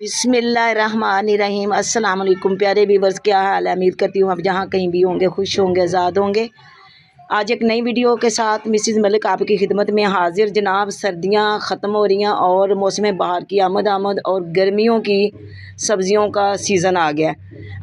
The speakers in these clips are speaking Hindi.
बिस्मिल्लाहिर्रहमानिर्रहीम। अस्सलाम वालेकुम प्यारे व्यूवर्स, क्या हाल है? उम्मीद करती हूँ आप जहाँ कहीं भी होंगे खुश होंगे, आज़ाद होंगे। आज एक नई वीडियो के साथ मिसिज़ मलिक आपकी खिदमत में हाजिर। जनाब, सर्दियाँ ख़त्म हो रही हैं और मौसम बहार की आमद और गर्मियों की सब्ज़ियों का सीज़न आ गया।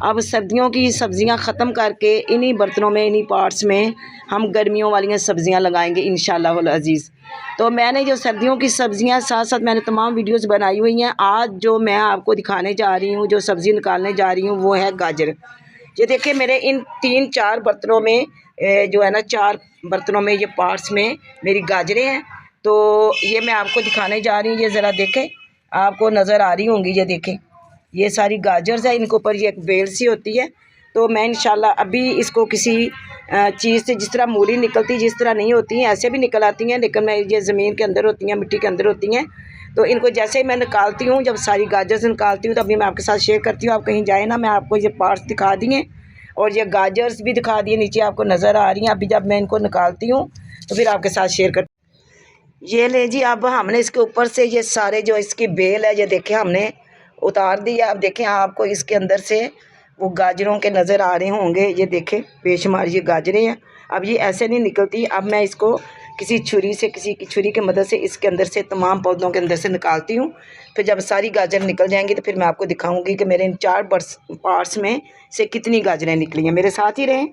अब सर्दियों की सब्ज़ियाँ ख़त्म करके इन्हीं बर्तनों में, इन्हीं पार्ट्स में हम गर्मियों वाली सब्ज़ियाँ लगाएंगे इंशाअल्लाह अज़ीज़। तो मैंने जो सर्दियों की सब्ज़ियाँ साथ साथ मैंने तमाम वीडियोस बनाई हुई हैं। आज जो मैं आपको दिखाने जा रही हूँ, जो सब्ज़ी निकालने जा रही हूँ, वो है गाजर। ये देखिए मेरे इन 3-4 बर्तनों में जो है ना 4 बर्तनों में ये पार्ट्स में मेरी गाजरें हैं। तो ये मैं आपको दिखाने जा रही हूँ। ये ज़रा देखें, आपको नज़र आ रही होंगी। ये देखें, ये सारी गाजर्स है, इनके ऊपर ये एक बेल सी होती है। तो मैं इंशाल्लाह अभी इसको किसी चीज़ से, जिस तरह मूली निकलती जिस तरह नहीं होती हैं ऐसे भी निकल आती हैं, लेकिन मैं ये ज़मीन के अंदर होती हैं, मिट्टी के अंदर होती हैं। तो इनको जैसे ही मैं निकालती हूँ, जब सारी गाजर से निकालती हूँ तो अभी मैं आपके साथ शेयर करती हूँ। आप कहीं जाए ना, मैं आपको ये पार्ट्स दिखा दिए और ये गाजर्स भी दिखा दिए, नीचे आपको नज़र आ रही हैं। अभी जब मैं इनको निकालती हूँ तो फिर आपके साथ शेयर करती। ये ले जी, अब हमने इसके ऊपर से ये सारे जो इसकी बेल है, ये देखें हमने उतार दी है। अब देखें, आपको इसके अंदर से वो गाजरों के नज़र आ रहे होंगे। ये देखें, बेशुमार ये गाजरें हैं। अब ये ऐसे नहीं निकलती। अब मैं इसको किसी छुरी से, किसी की छुरी की मदद से इसके अंदर से, तमाम पौधों के अंदर से निकालती हूँ। फिर जब सारी गाजर निकल जाएंगी तो फिर मैं आपको दिखाऊंगी कि मेरे इन 4 पार्ट्स में से कितनी गाजरें निकली हैं। मेरे साथ ही रहें।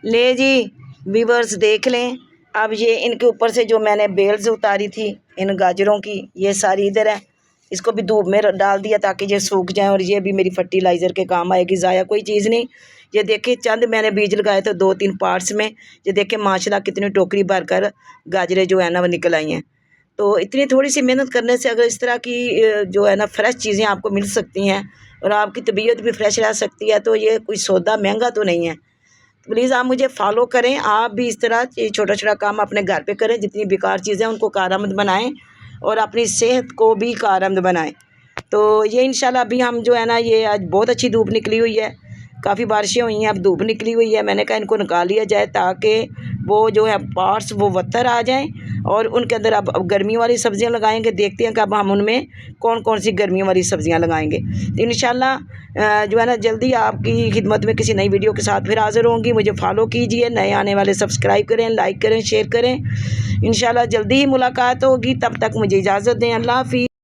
ले जी व्यूवर्स, देख लें। अब ये इनके ऊपर से जो मैंने बेल्स उतारी थी इन गाजरों की, ये सारी इधर है। इसको भी धूप में डाल दिया ताकि ये सूख जाए और ये भी मेरी फर्टिलाइज़र के काम आएगी, ज़ाया कोई चीज़ नहीं। ये देखें, चंद मैंने बीज लगाए थे 2-3 पार्ट्स में। ये देखें माशाल्लाह कितनी टोकरी भर कर गाजरें जो है ना वो निकल आई हैं। तो इतनी थोड़ी सी मेहनत करने से अगर इस तरह की जो है ना फ्रेश चीज़ें आपको मिल सकती हैं और आपकी तबीयत भी फ्रेश रह सकती है, तो ये कोई सौदा महंगा तो नहीं है। प्लीज़ आप मुझे फॉलो करें। आप भी इस तरह छोटा छोटा काम अपने घर पे करें। जितनी बेकार चीज़ें उनको कारआमद बनाएं और अपनी सेहत को भी कारआमद बनाएं। तो ये इंशाल्लाह अभी हम जो है ना, ये आज बहुत अच्छी धूप निकली हुई है, काफ़ी बारिशें हुई हैं, अब धूप निकली हुई है। मैंने कहा इनको निकाल लिया जाए ताकि वो जो है पार्ट्स वो वत्तर आ जाएं और उनके अंदर अब गर्मियों वाली सब्ज़ियां लगाएंगे। देखते हैं कि अब हम उनमें कौन कौन सी गर्मियों वाली सब्ज़ियां लगाएंगे। तो इंशाल्लाह जो है ना जल्दी आपकी खिदमत में किसी नई वीडियो के साथ फिर हाज़िर होंगी। मुझे फॉलो कीजिए, नए आने वाले सब्सक्राइब करें, लाइक करें, शेयर करें। इंशाल्लाह जल्दी ही मुलाकात होगी। तब तक मुझे इजाज़त दें। अल्लाह हाफ़िज़।